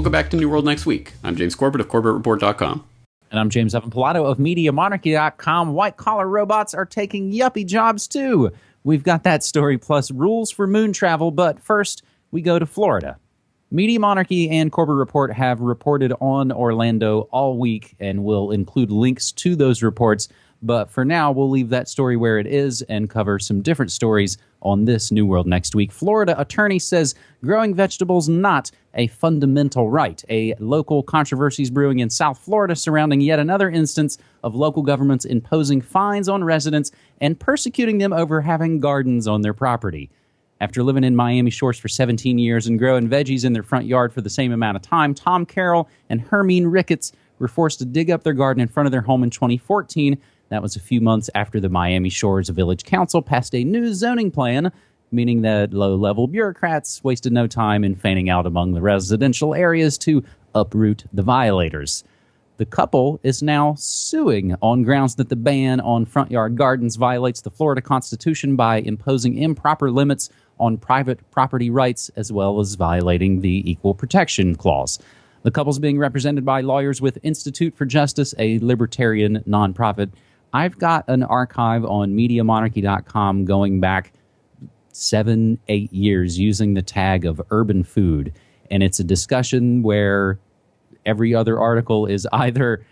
Welcome back to New World Next Week. I'm James Corbett of CorbettReport.com. And I'm James Evan Pilato of MediaMonarchy.com. White-collar robots are taking yuppie jobs, too. We've got that story, plus rules for moon travel. But first, we go to Florida. Media Monarchy and Corbett Report have reported on Orlando all week, and we'll include links to those reports. But for now, we'll leave that story where it is and cover some different stories on this New World Next Week. Florida attorney says growing vegetables not a fundamental right. A local controversy is brewing in South Florida surrounding yet another instance of local governments imposing fines on residents and persecuting them over having gardens on their property. After living in Miami Shores for 17 years and growing veggies in their front yard for the same amount of time, Tom Carroll and Hermine Ricketts were forced to dig up their garden in front of their home in 2014. That was a few months after the Miami Shores Village Council passed a new zoning plan, meaning that low-level bureaucrats wasted no time in fanning out among the residential areas to uproot the violators. The couple is now suing on grounds that the ban on front yard gardens violates the Florida Constitution by imposing improper limits on private property rights, as well as violating the Equal Protection Clause. The couple's being represented by lawyers with Institute for Justice, a libertarian nonprofit. I've got an archive on MediaMonarchy.com going back 7-8 years using the tag of urban food. And it's a discussion where every other article is either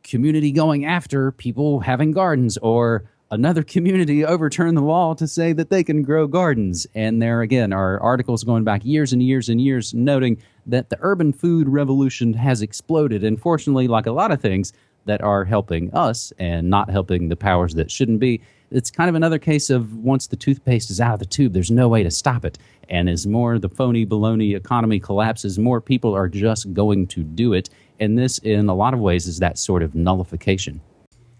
community going after people having gardens or another community overturned the law to say that they can grow gardens. And there again are articles going back years and years and years noting that the urban food revolution has exploded. And fortunately, like a lot of things that are helping us and not helping the powers that shouldn't be, it's kind of another case of once the toothpaste is out of the tube, there's no way to stop it. And as more the phony baloney economy collapses, more people are just going to do it. And this, in a lot of ways, is that sort of nullification.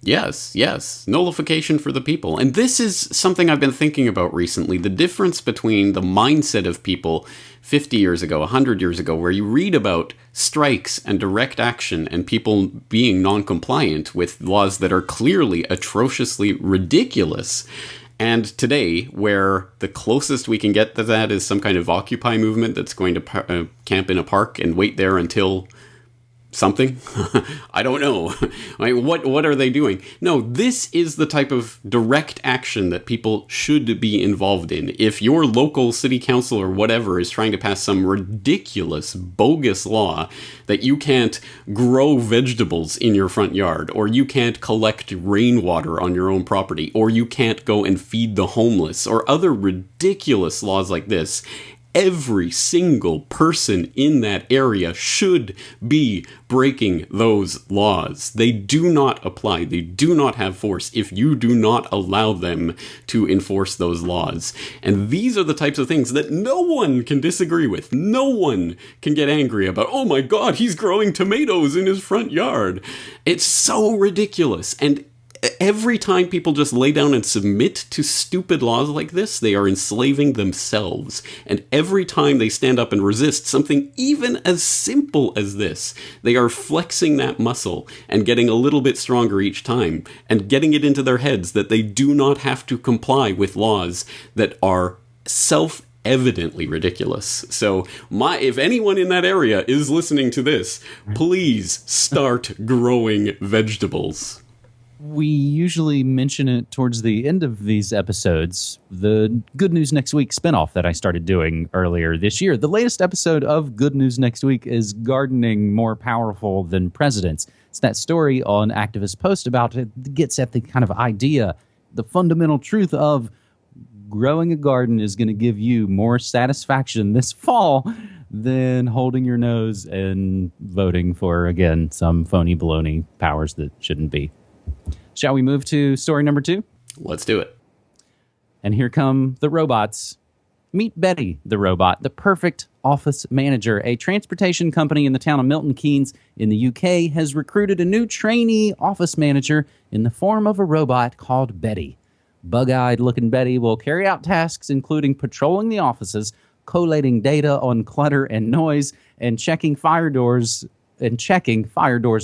Yes. Nullification for the people. And this is something I've been thinking about recently. The difference between the mindset of people 50 years ago, 100 years ago, where you read about strikes and direct action and people being non-compliant with laws that are clearly atrociously ridiculous. And today, where the closest we can get to that is some kind of Occupy movement that's going to camp in a park and wait there until something? I don't know. Like, what are they doing? No, this is the type of direct action that people should be involved in. If your local city council or whatever is trying to pass some ridiculous, bogus law that you can't grow vegetables in your front yard, or you can't collect rainwater on your own property, or you can't go and feed the homeless, or other ridiculous laws like this, every single person in that area should be breaking those laws. They do not apply. They do not have force if you do not allow them to enforce those laws. And these are the types of things that no one can disagree with. No one can get angry about, oh my God, he's growing tomatoes in his front yard. It's so ridiculous. And every time people just lay down and submit to stupid laws like this, they are enslaving themselves. And every time they stand up and resist something even as simple as this, they are flexing that muscle and getting a little bit stronger each time and getting it into their heads that they do not have to comply with laws that are evidently ridiculous. So if anyone in that area is listening to this, please start growing vegetables. We usually mention it towards the end of these episodes, the Good News Next Week spinoff that I started doing earlier this year. The latest episode of Good News Next Week is Gardening More Powerful Than Presidents. It's that story on Activist Post about it gets at the kind of idea, the fundamental truth of growing a garden is going to give you more satisfaction this fall than holding your nose and voting for, again, some phony baloney powers that shouldn't be. Shall we move to story number 2? Let's do it. And here come the robots. Meet Betty, the robot, the perfect office manager. A transportation company in the town of Milton Keynes in the UK has recruited a new trainee office manager in the form of a robot called Betty. Bug-eyed looking Betty will carry out tasks including patrolling the offices, collating data on clutter and noise, and checking fire doors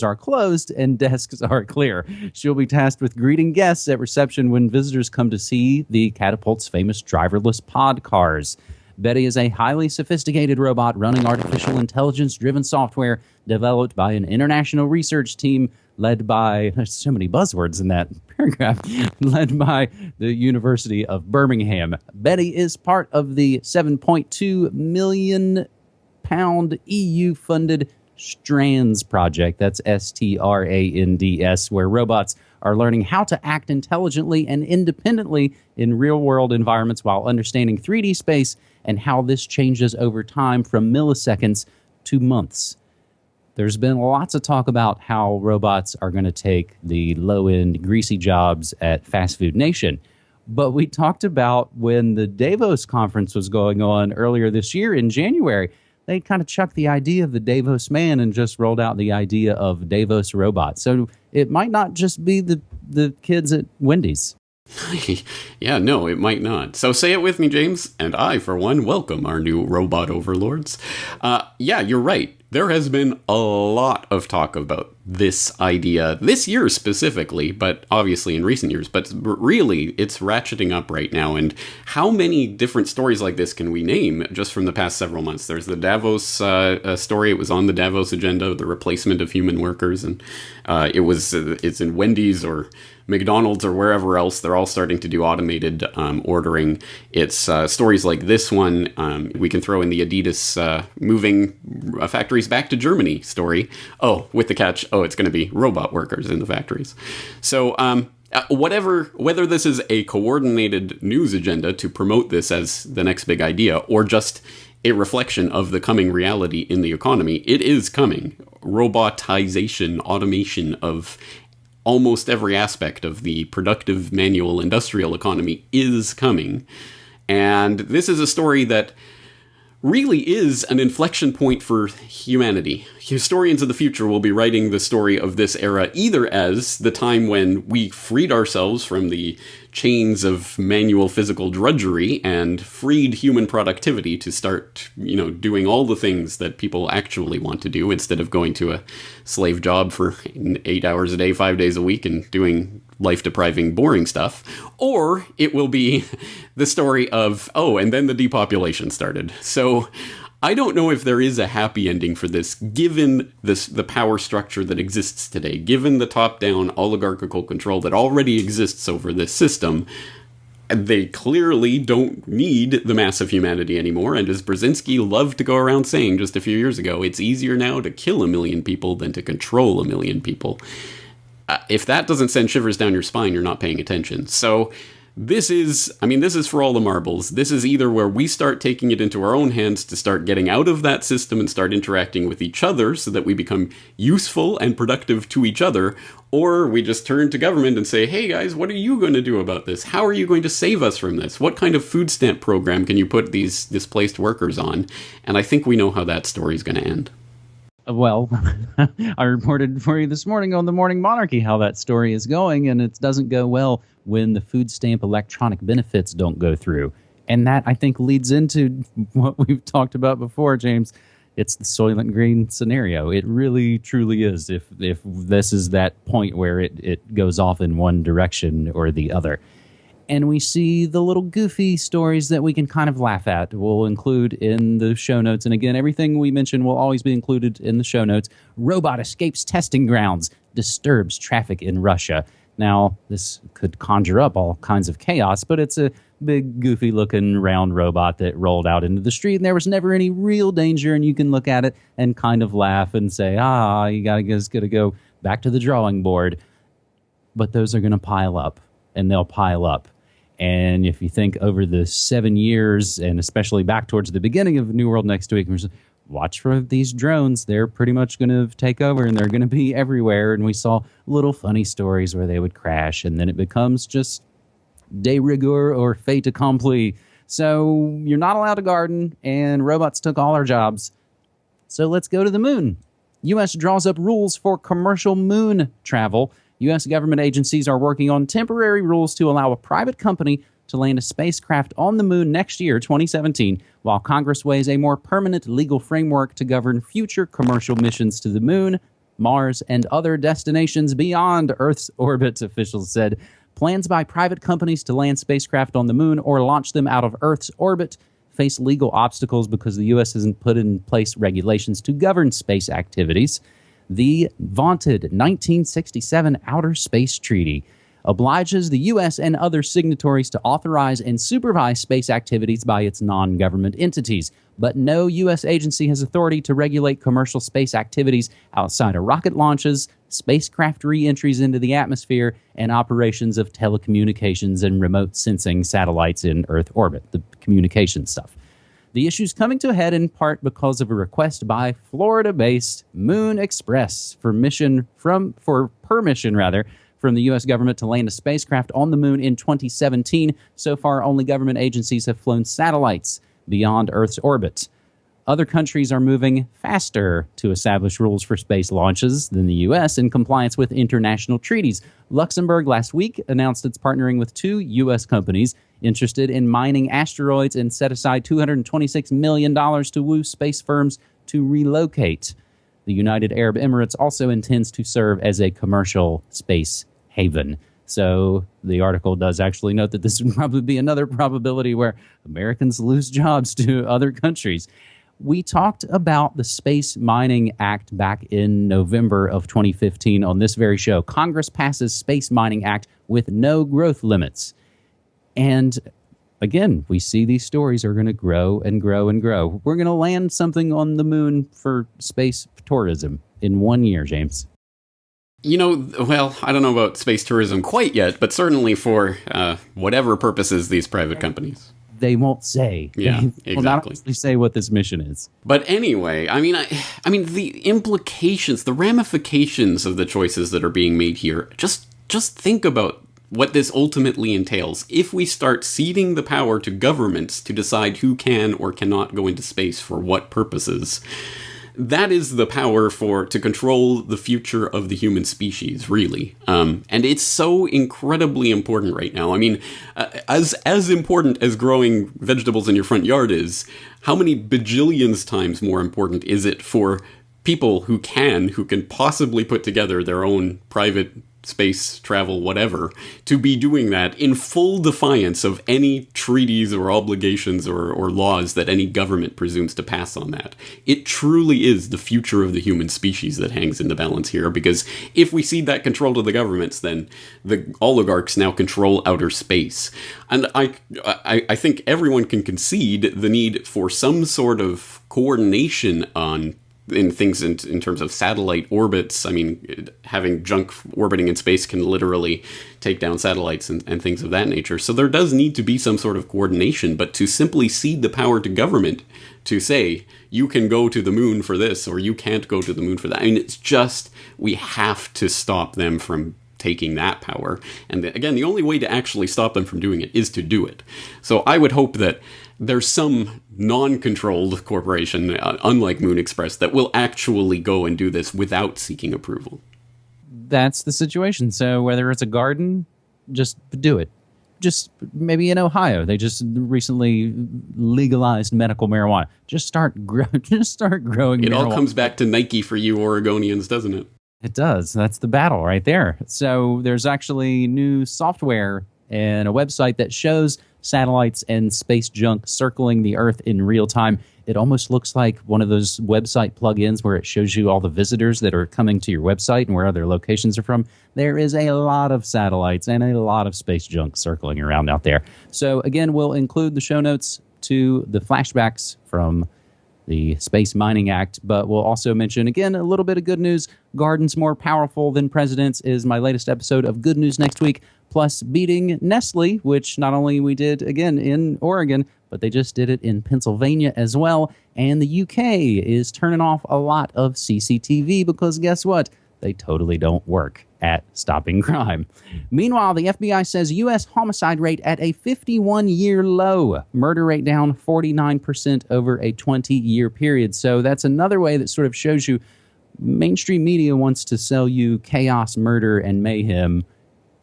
are closed and desks are clear. She'll be tasked with greeting guests at reception when visitors come to see the Catapult's famous driverless pod cars. Betty is a highly sophisticated robot running artificial intelligence-driven software developed by an international research team led by, there's so many buzzwords in that paragraph, led by the University of Birmingham. Betty is part of the £7.2 million EU-funded Strands project. That's STRANDS, where robots are learning how to act intelligently and independently in real-world environments while understanding 3D space and how this changes over time from milliseconds to months. There's been lots of talk about how robots are going to take the low-end, greasy jobs at Fast Food Nation. But we talked about when the Davos conference was going on earlier this year in January, they kind of chucked the idea of the Davos man and just rolled out the idea of Davos robots. So it might not just be the kids at Wendy's. Yeah, no, it might not. So say it with me, James, and I, for one, welcome our new robot overlords. Yeah, you're right. There has been a lot of talk about this idea this year specifically, but obviously in recent years. But really, it's ratcheting up right now. And how many different stories like this can we name just from the past several months? There's the Davos story. It was on the Davos agenda, the replacement of human workers. And it's in Wendy's or McDonald's or wherever else. They're all starting to do automated ordering. It's stories like this one. We can throw in the Adidas moving factories back to Germany story. Oh, with the catch, it's going to be robot workers in the factories. So whether this is a coordinated news agenda to promote this as the next big idea or just a reflection of the coming reality in the economy, it is coming. Robotization, automation of almost every aspect of the productive manual industrial economy is coming. And this is a story that really is an inflection point for humanity. Historians of the future will be writing the story of this era either as the time when we freed ourselves from the chains of manual physical drudgery and freed human productivity to start, doing all the things that people actually want to do instead of going to a slave job for 8 hours a day, 5 days a week and doing life-depriving, boring stuff. Or it will be the story of, and then the depopulation started. So I don't know if there is a happy ending for this, given the power structure that exists today, given the top-down oligarchical control that already exists over this system. They clearly don't need the mass of humanity anymore, and as Brzezinski loved to go around saying just a few years ago, it's easier now to kill 1 million people than to control 1 million people. If that doesn't send shivers down your spine, you're not paying attention. So this is for all the marbles. This is either where we start taking it into our own hands to start getting out of that system and start interacting with each other so that we become useful and productive to each other, or we just turn to government and say, hey guys, what are you going to do about this? How are you going to save us from this? What kind of food stamp program can you put these displaced workers on? And I think we know how that story is going to end. Well, I reported for you this morning on the Morning Monarchy how that story is going, and it doesn't go well when the food stamp electronic benefits don't go through. And that, I think, leads into what we've talked about before, James. It's the Soylent Green scenario. It really, truly is, if this is that point where it goes off in one direction or the other. And we see the little goofy stories that we can kind of laugh at. We'll include in the show notes. And again, everything we mention will always be included in the show notes. Robot escapes testing grounds, disturbs traffic in Russia. Now, this could conjure up all kinds of chaos, but it's a big, goofy-looking round robot that rolled out into the street, and there was never any real danger, and you can look at it and kind of laugh and say, you gotta go back to the drawing board. But those are going to pile up, and they'll pile up. And if you think over the 7 years, and especially back towards the beginning of New World Next Week, watch for these drones. They're pretty much going to take over, and they're going to be everywhere. And we saw little funny stories where they would crash, and then it becomes just de rigueur or fait accompli. So you're not allowed to garden, and robots took all our jobs. So let's go to the moon. U.S. draws up rules for commercial moon travel. U.S. government agencies are working on temporary rules to allow a private company to land a spacecraft on the moon next year, 2017, while Congress weighs a more permanent legal framework to govern future commercial missions to the moon, Mars, and other destinations beyond Earth's orbit, officials said. Plans by private companies to land spacecraft on the moon or launch them out of Earth's orbit face legal obstacles because the U.S. hasn't put in place regulations to govern space activities. The vaunted 1967 Outer Space Treaty obliges the U.S. and other signatories to authorize and supervise space activities by its non-government entities. But no U.S. agency has authority to regulate commercial space activities outside of rocket launches, spacecraft re-entries into the atmosphere, and operations of telecommunications and remote sensing satellites in Earth orbit, the communication stuff. The issue's coming to a head in part because of a request by Florida-based Moon Express for permission from the U.S. government to land a spacecraft on the moon in 2017. So far, only government agencies have flown satellites beyond Earth's orbit. Other countries are moving faster to establish rules for space launches than the U.S. in compliance with international treaties. Luxembourg last week announced it's partnering with 2 U.S. companies interested in mining asteroids and set aside $226 million to woo space firms to relocate. The United Arab Emirates also intends to serve as a commercial space haven. So the article does actually note that this would probably be another probability where Americans lose jobs to other countries. We talked about the Space Mining Act back in November of 2015 on this very show. Congress passes Space Mining Act with no growth limits. And again, we see these stories are going to grow and grow and grow. We're going to land something on the moon for space tourism in 1 year, James. Well, I don't know about space tourism quite yet, but certainly for whatever purposes these private companies. They won't say. Yeah, they will not actually say what this mission is. But anyway, I mean, the implications, the ramifications of the choices that are being made here, just think about what this ultimately entails. If we start ceding the power to governments to decide who can or cannot go into space for what purposes, that is the power to control the future of the human species, really. And it's so incredibly important right now. I mean, as important as growing vegetables in your front yard is, how many bajillions times more important is it for people who can possibly put together their own private space travel, whatever, to be doing that in full defiance of any treaties or obligations or laws that any government presumes to pass on that. It truly is the future of the human species that hangs in the balance here, because if we cede that control to the governments, then the oligarchs now control outer space. And I think everyone can concede the need for some sort of coordination in things in terms of satellite orbits. I mean, having junk orbiting in space can literally take down satellites and things of that nature. So there does need to be some sort of coordination, but to simply cede the power to government to say, you can go to the moon for this, or you can't go to the moon for that. I mean, it's just, we have to stop them from taking that power. And again, the only way to actually stop them from doing it is to do it. So I would hope that there's some non-controlled corporation, unlike Moon Express, that will actually go and do this without seeking approval. That's the situation. So whether it's a garden, just do it. Just maybe in Ohio, they just recently legalized medical marijuana. Just start growing marijuana. It all comes back to Nike for you Oregonians, doesn't it? It does. That's the battle right there. So there's actually new software and a website that shows satellites and space junk circling the Earth in real time. It almost looks like one of those website plugins where it shows you all the visitors that are coming to your website and where other locations are from. There is a lot of satellites and a lot of space junk circling around out there. So again, we'll include the show notes to the flashbacks from the Space Mining Act, but we'll also mention, again, a little bit of good news. Gardens more powerful than presidents is my latest episode of Good News Next Week, plus beating Nestle, which not only we did, again, in Oregon, but they just did it in Pennsylvania as well. And the UK is turning off a lot of CCTV because guess what? They totally don't work at stopping crime. Meanwhile, the FBI says U.S. homicide rate at a 51-year low. Murder rate down 49% over a 20-year period. So that's another way that sort of shows you mainstream media wants to sell you chaos, murder, and mayhem,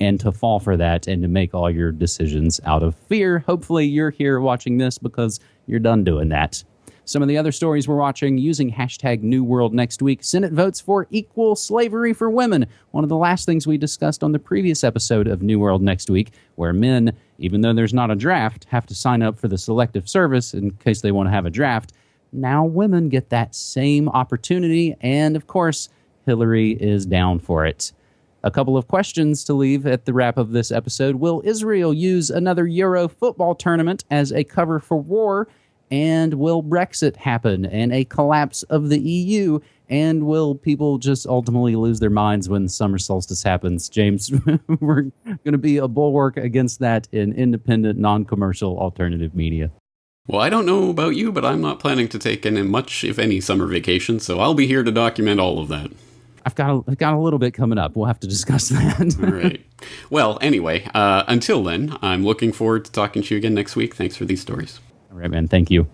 and to fall for that and to make all your decisions out of fear. Hopefully you're here watching this because you're done doing that. Some of the other stories we're watching using hashtag NewWorldNextWeek. Senate votes for equal slavery for women. One of the last things we discussed on the previous episode of New World Next Week, where men, even though there's not a draft, have to sign up for the selective service in case they want to have a draft. Now women get that same opportunity, and of course, Hillary is down for it. A couple of questions to leave at the wrap of this episode. Will Israel use another Euro football tournament as a cover for war? And will Brexit happen and a collapse of the EU? And will people just ultimately lose their minds when summer solstice happens? James, we're going to be a bulwark against that in independent, non-commercial alternative media. Well, I don't know about you, but I'm not planning to take any much, if any, summer vacation, so I'll be here to document all of that. I've got a little bit coming up. We'll have to discuss that. All right. Well, anyway, until then, I'm looking forward to talking to you again next week. Thanks for these stories. All right, man. Thank you.